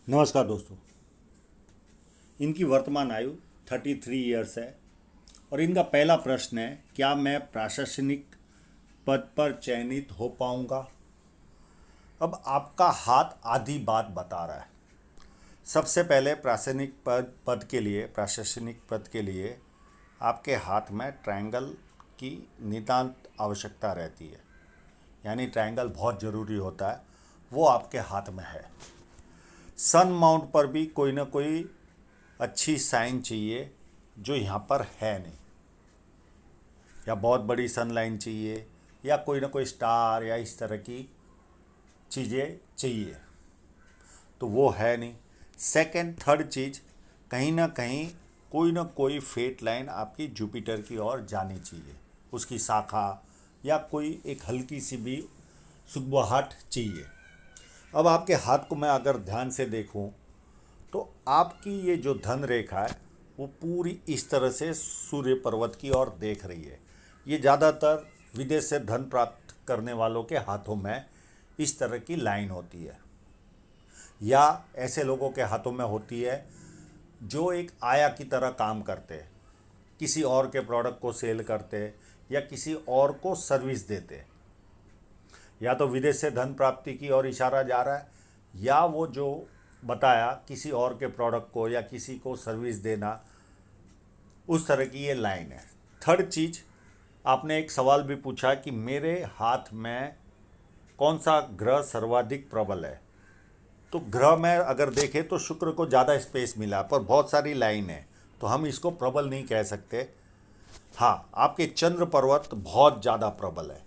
नमस्कार दोस्तों। इनकी वर्तमान आयु 33 ईयर्स है और इनका पहला प्रश्न है, क्या मैं प्रशासनिक पद पर चयनित हो पाऊंगा। अब आपका हाथ आधी बात बता रहा है। सबसे पहले प्रशासनिक पद के लिए आपके हाथ में ट्रायंगल की नितांत आवश्यकता रहती है, यानी ट्रायंगल बहुत ज़रूरी होता है, वो आपके हाथ में है। सन माउंट पर भी कोई ना कोई अच्छी साइन चाहिए जो यहाँ पर है नहीं, या बहुत बड़ी सन लाइन चाहिए, या कोई ना कोई स्टार या इस तरह की चीज़ें चाहिए, तो वो है नहीं। सेकंड थर्ड चीज़, कहीं ना कोई फेट लाइन आपकी जुपिटर की ओर जानी चाहिए, उसकी शाखा या कोई एक हल्की सी भी सुगबुगाहट चाहिए। अब आपके हाथ को मैं अगर ध्यान से देखूं तो आपकी ये जो धन रेखा है वो पूरी इस तरह से सूर्य पर्वत की ओर देख रही है। ये ज़्यादातर विदेश से धन प्राप्त करने वालों के हाथों में इस तरह की लाइन होती है, या ऐसे लोगों के हाथों में होती है जो एक आया की तरह काम करते हैं, किसी और के प्रोडक्ट को सेल करते, या किसी और को सर्विस देते। या तो विदेश से धन प्राप्ति की ओर इशारा जा रहा है, या वो जो बताया किसी और के प्रोडक्ट को या किसी को सर्विस देना, उस तरह की ये लाइन है। थर्ड चीज़, आपने एक सवाल भी पूछा कि मेरे हाथ में कौन सा ग्रह सर्वाधिक प्रबल है। तो ग्रह में अगर देखें तो शुक्र को ज़्यादा स्पेस मिला, पर बहुत सारी लाइन है, तो हम इसको प्रबल नहीं कह सकते। हाँ, आपके चंद्र पर्वत बहुत ज़्यादा प्रबल है।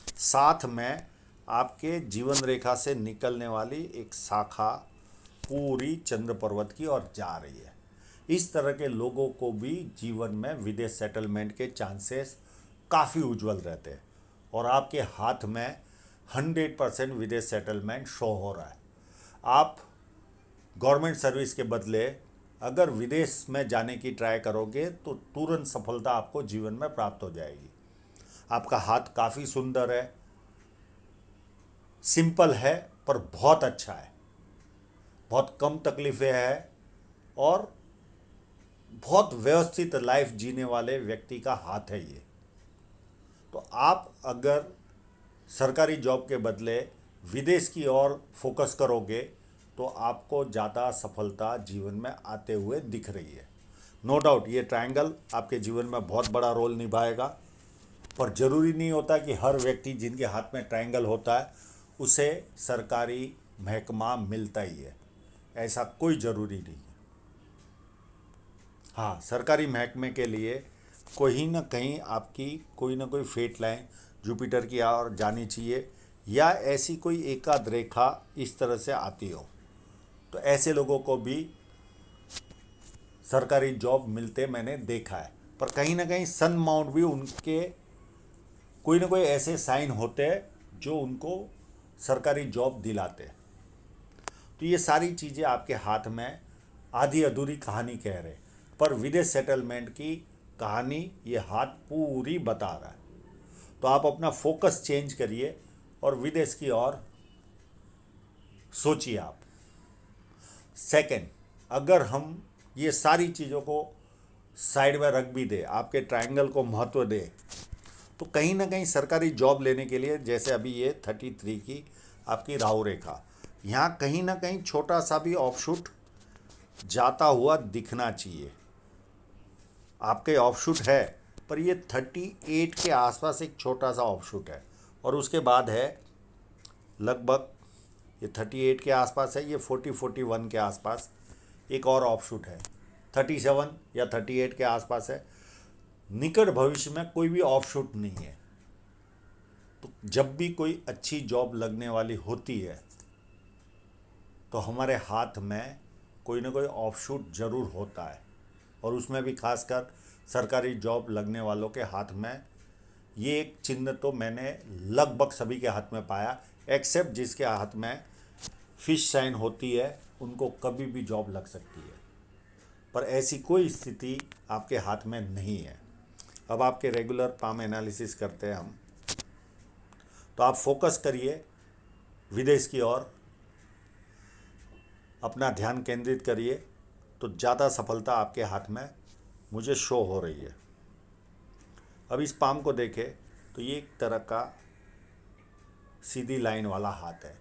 साथ में आपके जीवन रेखा से निकलने वाली एक शाखा पूरी चंद्र पर्वत की ओर जा रही है। इस तरह के लोगों को भी जीवन में विदेश सेटलमेंट के चांसेस काफ़ी उज्जवल रहते हैं, और आपके हाथ में 100% विदेश सेटलमेंट शो हो रहा है। आप गवर्नमेंट सर्विस के बदले अगर विदेश में जाने की ट्राई करोगे तो तुरंत सफलता आपको जीवन में प्राप्त हो जाएगी। आपका हाथ काफ़ी सुंदर है, सिंपल है, पर बहुत अच्छा है, बहुत कम तकलीफ़ें हैं, और बहुत व्यवस्थित लाइफ जीने वाले व्यक्ति का हाथ है ये। तो आप अगर सरकारी जॉब के बदले विदेश की ओर फोकस करोगे तो आपको ज़्यादा सफलता जीवन में आते हुए दिख रही है। नो डाउट ये ट्रायंगल आपके जीवन में बहुत बड़ा रोल निभाएगा, पर ज़रूरी नहीं होता कि हर व्यक्ति जिनके हाथ में ट्रायंगल होता है उसे सरकारी महकमा मिलता ही है, ऐसा कोई ज़रूरी नहीं है। हाँ, सरकारी महकमे के लिए कहीं ना कहीं आपकी कोई ना कोई फेट लाइन जुपिटर की ओर जानी चाहिए, या ऐसी कोई एकाध रेखा इस तरह से आती हो, तो ऐसे लोगों को भी सरकारी जॉब मिलते मैंने देखा है। पर कहीं ना कहीं सन माउंट भी उनके कोई ना कोई ऐसे साइन होते हैं जो उनको सरकारी जॉब दिलाते हैं। तो ये सारी चीज़ें आपके हाथ में आधी अधूरी कहानी कह रहे, पर विदेश सेटलमेंट की कहानी ये हाथ पूरी बता रहा है। तो आप अपना फोकस चेंज करिए और विदेश की ओर सोचिए आप। सेकंड, अगर हम ये सारी चीज़ों को साइड में रख भी दे, आपके ट्रायंगल को महत्व दे, तो कहीं ना कहीं सरकारी जॉब लेने के लिए, जैसे अभी ये 33 की आपकी राहु रेखा, यहाँ कहीं ना कहीं छोटा सा भी ऑफशूट जाता हुआ दिखना चाहिए। आपके ऑफशूट है, पर ये 38 के आसपास एक छोटा सा ऑफशूट है, और उसके बाद है लगभग ये 38 के आसपास है, ये 41 के आसपास एक और ऑफशूट है, 37 या 38 के आसपास है। निकट भविष्य में कोई भी ऑफशूट नहीं है। तो जब भी कोई अच्छी जॉब लगने वाली होती है तो हमारे हाथ में कोई ना कोई ऑफशूट ज़रूर होता है, और उसमें भी खासकर सरकारी जॉब लगने वालों के हाथ में ये एक चिन्ह तो मैंने लगभग सभी के हाथ में पाया, एक्सेप्ट जिसके हाथ में फिश साइन होती है, उनको कभी भी जॉब लग सकती है, पर ऐसी कोई स्थिति आपके हाथ में नहीं है। अब आपके रेगुलर पाम एनालिसिस करते हैं हम, तो आप फोकस करिए विदेश की ओर, अपना ध्यान केंद्रित करिए तो ज़्यादा सफलता आपके हाथ में मुझे शो हो रही है। अब इस पाम को देखें तो ये एक तरह का सीधी लाइन वाला हाथ है।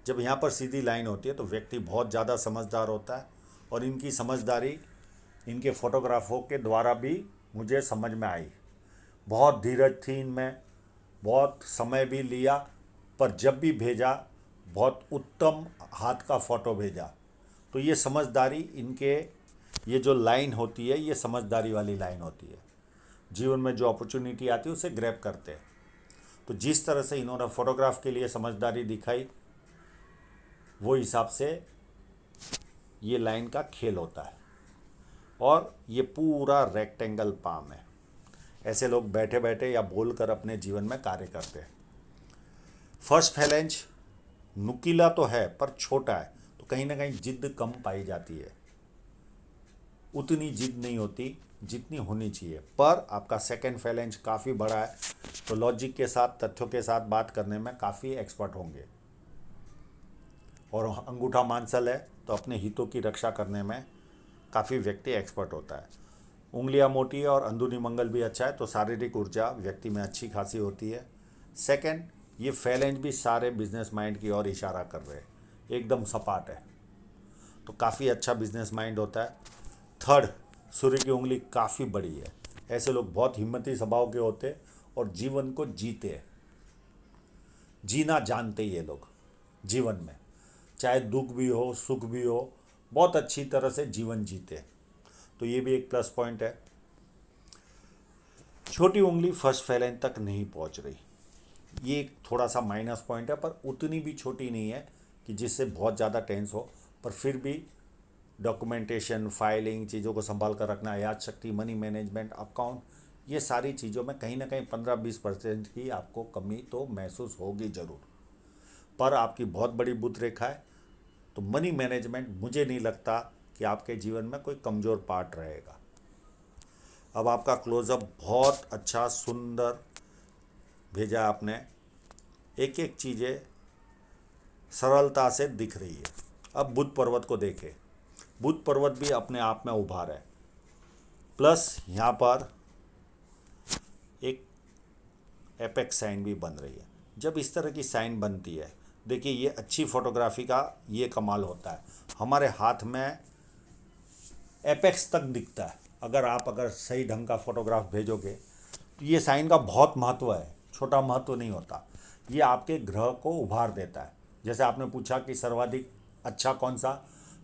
जब यहाँ पर सीधी लाइन होती है तो व्यक्ति बहुत ज़्यादा समझदार होता है, और इनकी समझदारी इनके फोटोग्राफों के द्वारा भी मुझे समझ में आई। बहुत धीरज थी इनमें, बहुत समय भी लिया, पर जब भी भेजा बहुत उत्तम हाथ का फ़ोटो भेजा। तो ये समझदारी इनके, ये जो लाइन होती है ये समझदारी वाली लाइन होती है। जीवन में जो अपॉर्चुनिटी आती है उसे ग्रैब करते हैं। तो जिस तरह से इन्होंने फोटोग्राफ के लिए समझदारी दिखाई, वो हिसाब से ये लाइन का खेल होता है। और ये पूरा रेक्टेंगल पाम है। ऐसे लोग बैठे बैठे या बोलकर अपने जीवन में कार्य करते हैं। फर्स्ट फैलेंज नुकीला तो है पर छोटा है, तो कहीं ना कहीं जिद्द कम पाई जाती है। उतनी जिद नहीं होती जितनी होनी चाहिए। पर आपका सेकंड फैलेंज काफ़ी बड़ा है, तो लॉजिक के साथ, तथ्यों के साथ बात करने में काफ़ी एक्सपर्ट होंगे। और अंगूठा मांसल है तो अपने हितों की रक्षा करने में काफ़ी व्यक्ति एक्सपर्ट होता है। उंगलियां मोटी है और अंदरूनी मंगल भी अच्छा है, तो शारीरिक ऊर्जा व्यक्ति में अच्छी खासी होती है। सेकंड, ये फैलेंज भी सारे बिजनेस माइंड की ओर इशारा कर रहे हैं, एकदम सपाट है, तो काफ़ी अच्छा बिजनेस माइंड होता है। थर्ड, सूर्य की उंगली काफ़ी बड़ी है। ऐसे लोग बहुत हिम्मती स्वभाव के होते हैं और जीवन को जीते हैं, जीना जानते ये लोग जीवन में, चाहे दुख भी हो सुख भी हो, बहुत अच्छी तरह से जीवन जीते। तो ये भी एक प्लस पॉइंट है। छोटी उंगली फर्स्ट फैलेंज तक नहीं पहुंच रही, ये एक थोड़ा सा माइनस पॉइंट है, पर उतनी भी छोटी नहीं है कि जिससे बहुत ज़्यादा टेंस हो। पर फिर भी डॉक्यूमेंटेशन, फाइलिंग, चीज़ों को संभाल कर रखना, याद शक्ति, मनी मैनेजमेंट, अकाउंट, ये सारी चीज़ों में कहीं ना कहीं 15-20% की आपको कमी तो महसूस होगी ज़रूर। पर आपकी बहुत बड़ी बुद्ध रेखा है, तो मनी मैनेजमेंट मुझे नहीं लगता कि आपके जीवन में कोई कमज़ोर पार्ट रहेगा। अब आपका क्लोजअप बहुत अच्छा सुंदर भेजा आपने, एक एक चीज़ें सरलता से दिख रही है। अब बुद्ध पर्वत को देखें, बुद्ध पर्वत भी अपने आप में उभार है, प्लस यहाँ पर एक एपेक्स साइन भी बन रही है। जब इस तरह की साइन बनती है, देखिए ये अच्छी फोटोग्राफी का ये कमाल होता है, हमारे हाथ में एपेक्स तक दिखता है। अगर सही ढंग का फोटोग्राफ भेजोगे तो ये साइन का बहुत महत्व है, छोटा महत्व नहीं होता। ये आपके ग्रह को उभार देता है। जैसे आपने पूछा कि सर्वाधिक अच्छा कौन सा,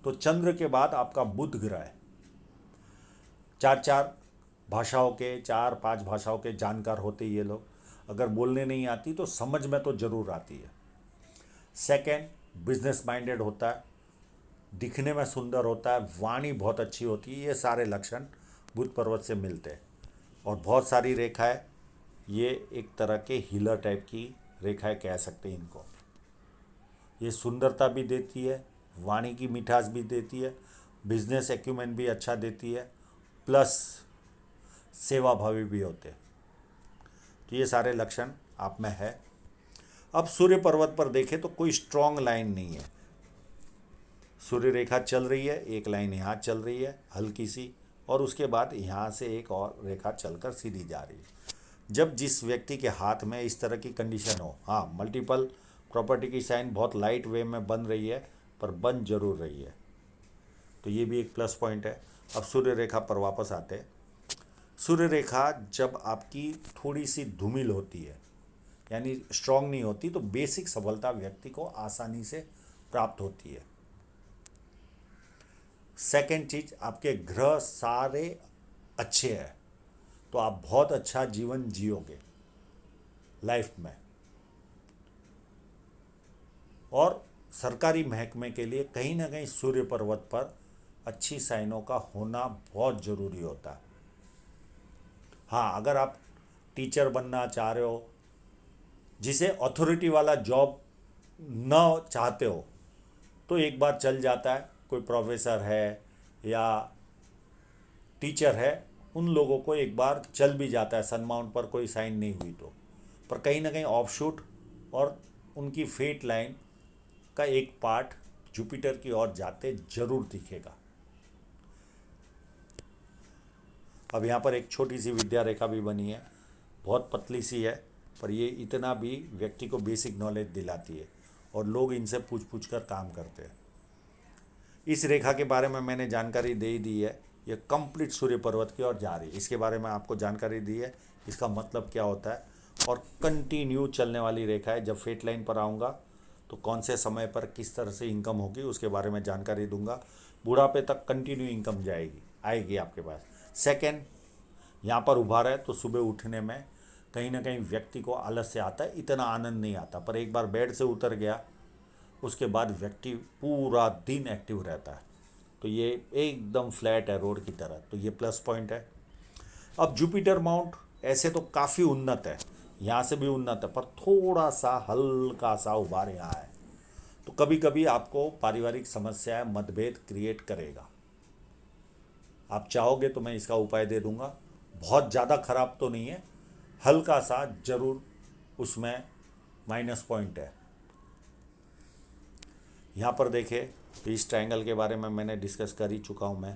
तो चंद्र के बाद आपका बुध ग्रह है। 4-4 भाषाओं के, 4-5 भाषाओं के जानकार होते ये लोग। अगर बोलने नहीं आती तो समझ में तो ज़रूर आती है। सेकंड, बिजनेस माइंडेड होता है, दिखने में सुंदर होता है, वाणी बहुत अच्छी होती है। ये सारे लक्षण बुध पर्वत से मिलते हैं। और बहुत सारी रेखाएं, ये एक तरह के हीलर टाइप की रेखाएं कह सकते हैं इनको। ये सुंदरता भी देती है, वाणी की मिठास भी देती है, बिजनेस एक्यूमेंट भी अच्छा देती है, प्लस सेवा भावी भी होते हैं। तो ये सारे लक्षण आप में है। अब सूर्य पर्वत पर देखें तो कोई स्ट्रॉन्ग लाइन नहीं है। सूर्य रेखा चल रही है, एक लाइन यहाँ चल रही है हल्की सी, और उसके बाद यहाँ से एक और रेखा चलकर सीधी जा रही है। जब जिस व्यक्ति के हाथ में इस तरह की कंडीशन हो, हाँ मल्टीपल प्रॉपर्टी की साइन बहुत लाइट वे में बन रही है, पर बन जरूर रही है, तो ये भी एक प्लस पॉइंट है। अब सूर्य रेखा पर वापस आते हैं। सूर्य रेखा जब आपकी थोड़ी सी धूमिल होती है, यानी स्ट्रांग नहीं होती, तो बेसिक सफलता व्यक्ति को आसानी से प्राप्त होती है। सेकंड चीज, आपके ग्रह सारे अच्छे हैं, तो आप बहुत अच्छा जीवन जियोगे लाइफ में। और सरकारी महकमे के लिए कहीं ना कहीं सूर्य पर्वत पर अच्छी साइनों का होना बहुत ज़रूरी होता है। हाँ, अगर आप टीचर बनना चाह रहे हो, जिसे अथॉरिटी वाला जॉब न चाहते हो, तो एक बार चल जाता है। कोई प्रोफेसर है या टीचर है, उन लोगों को एक बार चल भी जाता है, सनमाउंट पर कोई साइन नहीं हुई तो। पर कहीं ना कहीं ऑफशूट और उनकी फेट लाइन का एक पार्ट जुपिटर की ओर जाते जरूर दिखेगा। अब यहाँ पर एक छोटी सी विद्या रेखा भी बनी है, बहुत पतली सी है, पर ये इतना भी व्यक्ति को बेसिक नॉलेज दिलाती है और लोग इनसे पूछ पूछ कर काम करते हैं। इस रेखा के बारे में मैंने जानकारी दे ही दी है। ये कंप्लीट सूर्य पर्वत की ओर जा रही है, इसके बारे में आपको जानकारी दी है, इसका मतलब क्या होता है और कंटिन्यू चलने वाली रेखा है। जब फेट लाइन पर आऊँगा तो कौन से समय पर किस तरह से इनकम होगी उसके बारे में जानकारी दूंगा। बुढ़ापे तक कंटिन्यू इनकम आएगी आपके पास। सेकेंड, यहाँ पर उभार है तो सुबह उठने में कहीं ना कहीं व्यक्ति को आलस्य आता है, इतना आनंद नहीं आता, पर एक बार बेड से उतर गया उसके बाद व्यक्ति पूरा दिन एक्टिव रहता है। तो ये एकदम फ्लैट है रोड की तरह, तो ये प्लस पॉइंट है। अब जुपिटर माउंट ऐसे तो काफ़ी उन्नत है, यहाँ से भी उन्नत है, पर थोड़ा सा हल्का सा उभार यहाँ है, तो कभी कभी आपको पारिवारिक समस्याएं मतभेद क्रिएट करेगा। आप चाहोगे तो मैं इसका उपाय दे दूंगा। बहुत ज़्यादा खराब तो नहीं है, हल्का सा जरूर उसमें माइनस पॉइंट है। यहाँ पर देखें, इस ट्रायंगल के बारे में मैंने डिस्कस कर ही चुका हूँ मैं।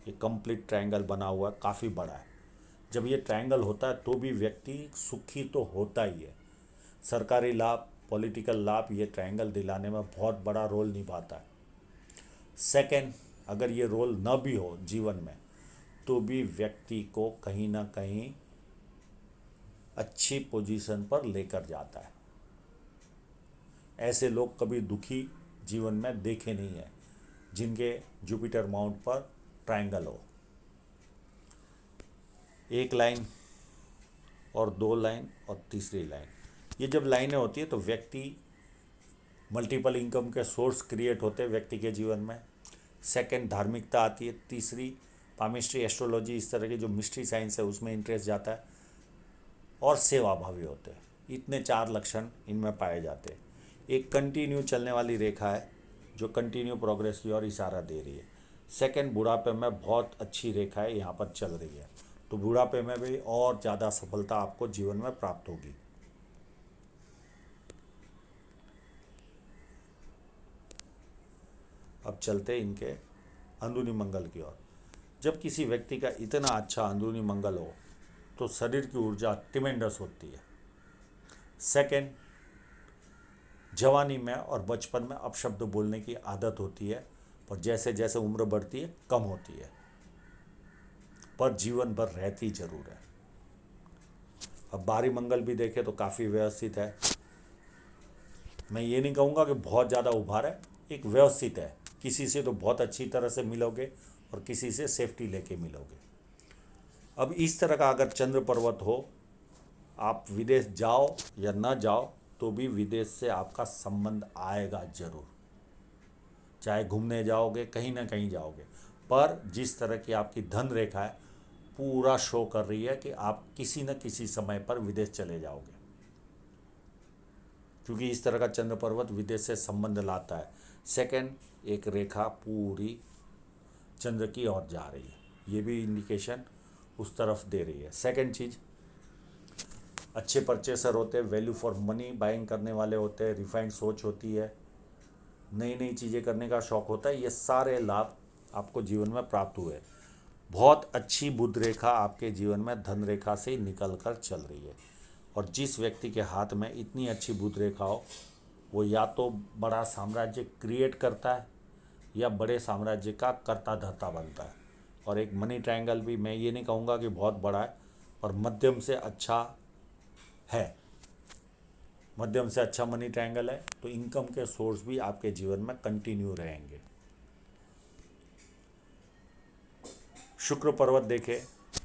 ये कंप्लीट ट्रायंगल बना हुआ है, काफ़ी बड़ा है। जब ये ट्रायंगल होता है तो भी व्यक्ति सुखी तो होता ही है। सरकारी लाभ, पॉलिटिकल लाभ ये ट्रायंगल दिलाने में बहुत बड़ा रोल निभाता है। सेकेंड, अगर ये रोल न भी हो जीवन में तो भी व्यक्ति को कहीं ना कहीं अच्छी पोजीशन पर लेकर जाता है। ऐसे लोग कभी दुखी जीवन में देखे नहीं है जिनके जुपिटर माउंट पर ट्रायंगल हो। एक लाइन और दो लाइन और तीसरी लाइन, ये जब लाइनें होती है तो व्यक्ति मल्टीपल इनकम के सोर्स क्रिएट होते हैं व्यक्ति के जीवन में। सेकंड, धार्मिकता आती है। तीसरी, पामिस्ट्री, एस्ट्रोलॉजी, इस तरह की जो मिस्ट्री साइंस है उसमें इंटरेस्ट जाता है। और सेवा भावी होते हैं। इतने 4 लक्षण इनमें पाए जाते हैं। एक कंटिन्यू चलने वाली रेखा है जो कंटिन्यू प्रोग्रेस की ओर इशारा दे रही है। सेकंड, बुढ़ापे में बहुत अच्छी रेखा है यहाँ पर चल रही है, तो बुढ़ापे में भी और ज़्यादा सफलता आपको जीवन में प्राप्त होगी। अब चलते इनके अंदरूनी मंगल की ओर। जब किसी व्यक्ति का इतना अच्छा अंदरूनी मंगल हो तो शरीर की ऊर्जा ट्रिमेंडस होती है। सेकंड, जवानी में और बचपन में अपशब्द बोलने की आदत होती है, पर जैसे जैसे उम्र बढ़ती है कम होती है, पर जीवन भर रहती जरूर है। अब बाहरी मंगल भी देखें तो काफ़ी व्यवस्थित है। मैं ये नहीं कहूँगा कि बहुत ज़्यादा उभार है, एक व्यवस्थित है। किसी से तो बहुत अच्छी तरह से मिलोगे और किसी से सेफ्टी लेके मिलोगे। अब इस तरह का अगर चंद्र पर्वत हो, आप विदेश जाओ या न जाओ तो भी विदेश से आपका संबंध आएगा जरूर। चाहे घूमने जाओगे, कहीं ना कहीं जाओगे, पर जिस तरह की आपकी धन रेखा है पूरा शो कर रही है कि आप किसी न किसी समय पर विदेश चले जाओगे, क्योंकि इस तरह का चंद्र पर्वत विदेश से संबंध लाता है। सेकंड, एक रेखा पूरी चंद्र की ओर जा रही है, ये भी इंडिकेशन उस तरफ दे रही है। सेकंड चीज़, अच्छे परचेसर होते हैं, वैल्यू फॉर मनी बाइंग करने वाले होते हैं, रिफाइंड सोच होती है, नई नई चीज़ें करने का शौक़ होता है। ये सारे लाभ आपको जीवन में प्राप्त हुए। बहुत अच्छी बुध रेखा आपके जीवन में धन रेखा से निकल कर चल रही है, और जिस व्यक्ति के हाथ में इतनी अच्छी बुध रेखा हो वो या तो बड़ा साम्राज्य क्रिएट करता है या बड़े साम्राज्य का कर्ता धर्ता बनता है। और एक मनी ट्रायंगल भी, मैं ये नहीं कहूँगा कि बहुत बड़ा है, पर मध्यम से अच्छा है, मध्यम से अच्छा मनी ट्रायंगल है, तो इनकम के सोर्स भी आपके जीवन में कंटिन्यू रहेंगे। शुक्र पर्वत देखें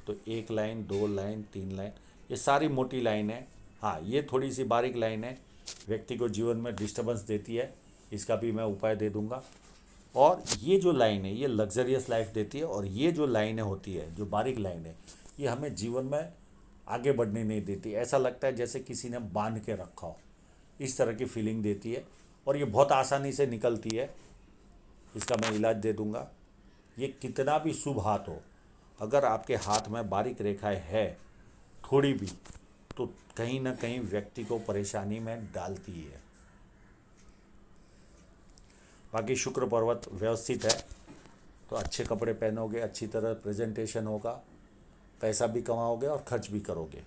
तो 1 लाइन, 2 लाइन, 3 लाइन, ये सारी मोटी लाइन है। हाँ, ये थोड़ी सी बारीक लाइन है, व्यक्ति को जीवन में डिस्टर्बेंस देती है, इसका भी मैं उपाय दे दूंगा। और ये जो लाइन है ये लग्जरियस लाइफ देती है, और ये जो लाइनें होती है, जो बारीक लाइन है, ये हमें जीवन में आगे बढ़ने नहीं देती। ऐसा लगता है जैसे किसी ने बांध के रखा हो, इस तरह की फीलिंग देती है, और ये बहुत आसानी से निकलती है। इसका मैं इलाज दे दूंगा। ये कितना भी शुभ हाथ हो, अगर आपके हाथ में बारीक रेखाएं है थोड़ी भी, तो कहीं ना कहीं व्यक्ति को परेशानी में डालती है। बाकी शुक्र पर्वत व्यवस्थित है तो अच्छे कपड़े पहनोगे, अच्छी तरह प्रेजेंटेशन होगा, पैसा भी कमाओगे और खर्च भी करोगे।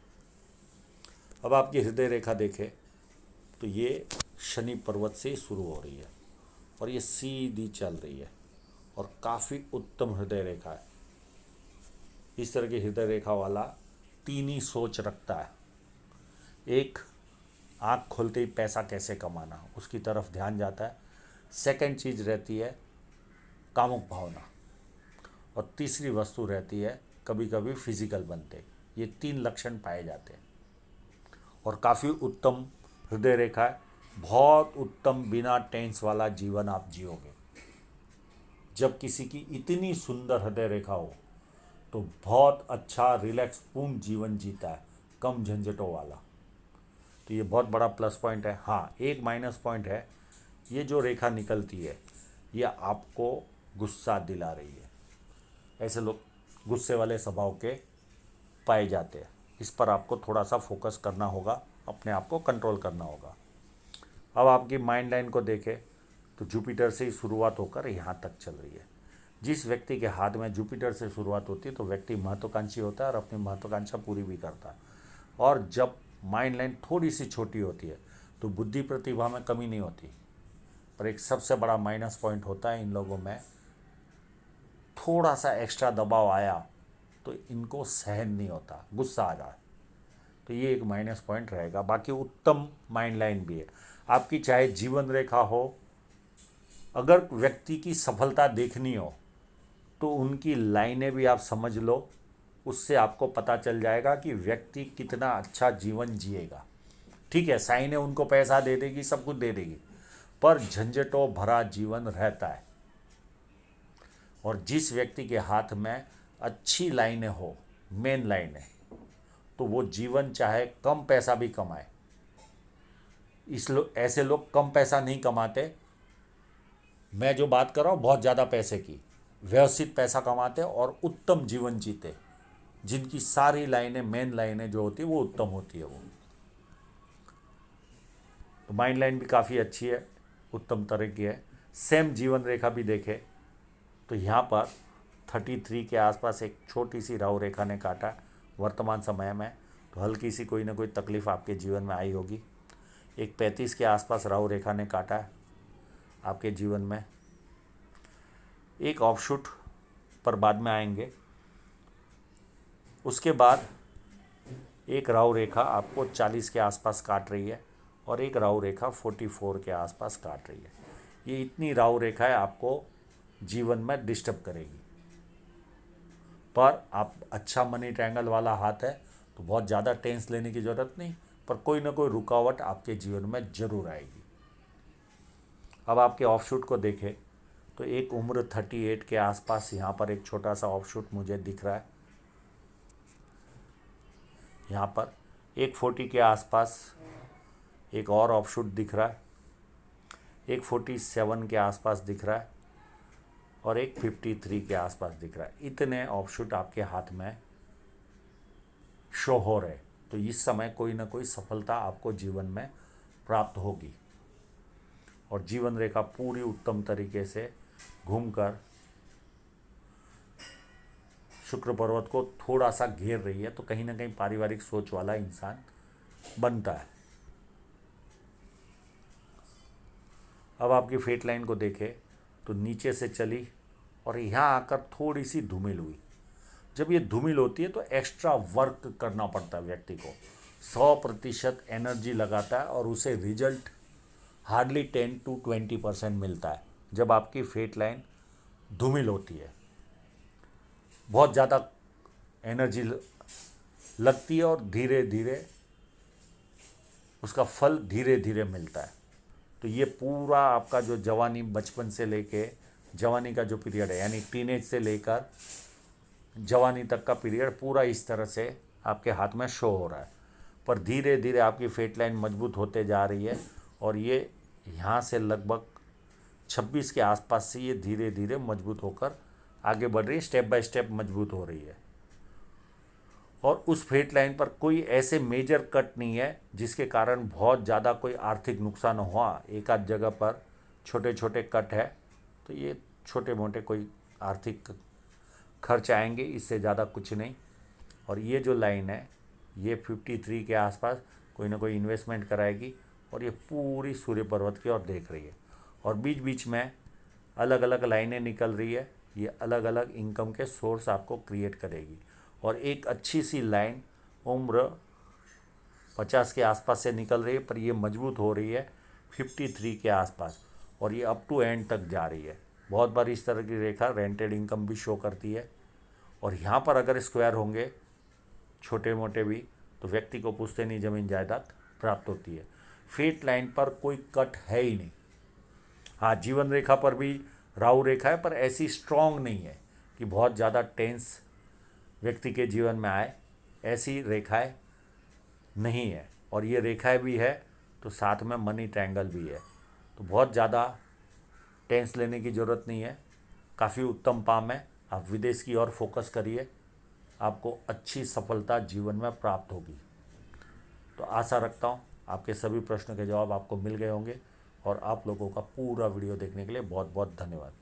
अब आपकी हृदय रेखा देखें तो ये शनि पर्वत से शुरू हो रही है और ये सीधी चल रही है और काफ़ी उत्तम हृदय रेखा है। इस तरह की हृदय रेखा वाला तीन ही सोच रखता है। एक, आँख खोलते ही पैसा कैसे कमाना, उसकी तरफ ध्यान जाता है। सेकंड चीज़ रहती है कामुक भावना, और तीसरी वस्तु रहती है कभी कभी फिजिकल बनते। ये तीन लक्षण पाए जाते हैं और काफ़ी उत्तम हृदय रेखा है। बहुत उत्तम बिना टेंस वाला जीवन आप जियोगे। जब किसी की इतनी सुंदर हृदय रेखा हो तो बहुत अच्छा रिलैक्स पूर्ण जीवन जीता है, कम झंझटों वाला। तो ये बहुत बड़ा प्लस पॉइंट है। हाँ, एक माइनस पॉइंट है, ये जो रेखा निकलती है ये आपको गुस्सा दिला रही है। ऐसे लोग गुस्से वाले स्वभाव के पाए जाते हैं। इस पर आपको थोड़ा सा फोकस करना होगा, अपने आप को कंट्रोल करना होगा। अब आपकी माइंड लाइन को देखें तो जुपिटर से ही शुरुआत होकर यहाँ तक चल रही है। जिस व्यक्ति के हाथ में जुपिटर से शुरुआत होती है तो व्यक्ति महत्वाकांक्षी होता है और अपनी महत्वाकांक्षा पूरी भी करता है। और जब माइंड लाइन थोड़ी सी छोटी होती है तो बुद्धि प्रतिभा में कमी नहीं होती, पर एक सबसे बड़ा माइनस पॉइंट होता है इन लोगों में, थोड़ा सा एक्स्ट्रा दबाव आया तो इनको सहन नहीं होता, गुस्सा आ जाए। तो ये एक माइनस पॉइंट रहेगा। बाकी उत्तम माइंड लाइन भी है आपकी। चाहे जीवन रेखा हो, अगर व्यक्ति की सफलता देखनी हो तो उनकी लाइनें भी आप समझ लो, उससे आपको पता चल जाएगा कि व्यक्ति कितना अच्छा जीवन जिएगा। ठीक है, साइनें उनको पैसा दे देगी, सब कुछ दे देगी, पर झंझटों भरा जीवन रहता है। और जिस व्यक्ति के हाथ में अच्छी लाइनें हो, मेन लाइनें, तो वो जीवन चाहे कम पैसा भी कमाए। ऐसे लोग कम पैसा नहीं कमाते। मैं जो बात कर रहा हूँ बहुत ज़्यादा पैसे की, व्यवस्थित पैसा कमाते और उत्तम जीवन जीते, जिनकी सारी लाइनें, मेन लाइनें जो होती है वो उत्तम होती है। वो तो माइंड लाइन भी काफ़ी अच्छी है, उत्तम तरह की है। सेम जीवन रेखा भी देखे तो यहाँ पर 33 के आसपास एक छोटी सी राहु रेखा ने काटा वर्तमान समय में, तो हल्की सी कोई ना कोई तकलीफ आपके जीवन में आई होगी। एक 35 के आसपास राहु रेखा ने काटा है आपके जीवन में। एक ऑफशूट पर बाद में आएंगे। उसके बाद एक राहु रेखा आपको 40 के आसपास काट रही है और एक राहु रेखा 44 के आसपास काट रही है। ये इतनी राहु रेखाएं आपको जीवन में डिस्टर्ब करेगी। पर आप अच्छा मनी ट्रायंगल वाला हाथ है तो बहुत ज़्यादा टेंस लेने की ज़रूरत नहीं, पर कोई ना कोई रुकावट आपके जीवन में ज़रूर आएगी। अब आपके ऑफशूट को देखें तो एक उम्र 38 के आसपास यहाँ पर एक छोटा सा ऑफशूट मुझे दिख रहा है। यहाँ पर एक 40 के आसपास एक और ऑफशूट दिख रहा है, एक 47 के आसपास दिख रहा है और एक 53 के आसपास दिख रहा है। इतने ऑफशूट आपके हाथ में शो हो रहे, तो इस समय कोई ना कोई सफलता आपको जीवन में प्राप्त होगी और जीवन रेखा पूरी उत्तम तरीके से घूमकर शुक्र पर्वत को थोड़ा सा घेर रही है, तो कहीं ना कहीं पारिवारिक सोच वाला इंसान बनता है। अब आपकी फेट लाइन को देखें तो नीचे से चली और यहाँ आकर थोड़ी सी धूमिल हुई। जब ये धूमिल होती है तो एक्स्ट्रा वर्क करना पड़ता है व्यक्ति को, 100% एनर्जी लगाता है और उसे रिजल्ट हार्डली 10 to 20% मिलता है। जब आपकी फेट लाइन धूमिल होती है, बहुत ज़्यादा एनर्जी लगती है और धीरे धीरे उसका फल धीरे धीरे मिलता है। तो ये पूरा आपका जो जवानी, बचपन से लेके जवानी का जो पीरियड है, यानी टीनेज से लेकर जवानी तक का पीरियड पूरा इस तरह से आपके हाथ में शो हो रहा है। पर धीरे धीरे आपकी फेट लाइन मजबूत होते जा रही है और ये यहाँ से लगभग 26 के आसपास से ये धीरे धीरे मजबूत होकर आगे बढ़ रही है, स्टेप बाय स्टेप मजबूत हो रही है। और उस फेट लाइन पर कोई ऐसे मेजर कट नहीं है जिसके कारण बहुत ज़्यादा कोई आर्थिक नुकसान हुआ। एक आध जगह पर छोटे छोटे कट है, तो ये छोटे मोटे कोई आर्थिक खर्च आएंगे, इससे ज़्यादा कुछ नहीं। और ये जो लाइन है ये 53 के आसपास कोई ना कोई इन्वेस्टमेंट कराएगी, और ये पूरी सूर्य पर्वत की ओर देख रही है, और बीच बीच में अलग अलग लाइनें निकल रही है। ये अलग अलग इनकम के सोर्स आपको क्रिएट करेगी। और एक अच्छी सी लाइन उम्र 50 के आसपास से निकल रही है, पर ये मजबूत हो रही है 53 के आसपास, और ये अप टू एंड तक जा रही है। बहुत बार इस तरह की रेखा रेंटेड इनकम भी शो करती है। और यहाँ पर अगर स्क्वायर होंगे छोटे मोटे भी, तो व्यक्ति को पुश्तैनी ज़मीन जायदाद प्राप्त होती है। फेट लाइन पर कोई कट है ही नहीं। हाँ, जीवन रेखा पर भी राहु रेखा है, पर ऐसी स्ट्रॉन्ग नहीं है कि बहुत ज़्यादा टेंस व्यक्ति के जीवन में आए, ऐसी रेखाएं नहीं है। और ये रेखाएं भी है तो साथ में मनी ट्रायंगल भी है, तो बहुत ज़्यादा टेंस लेने की ज़रूरत नहीं है। काफ़ी उत्तम पाम है। आप विदेश की ओर फोकस करिए, आपको अच्छी सफलता जीवन में प्राप्त होगी। तो आशा रखता हूँ आपके सभी प्रश्नों के जवाब आपको मिल गए होंगे, और आप लोगों का पूरा वीडियो देखने के लिए बहुत बहुत धन्यवाद।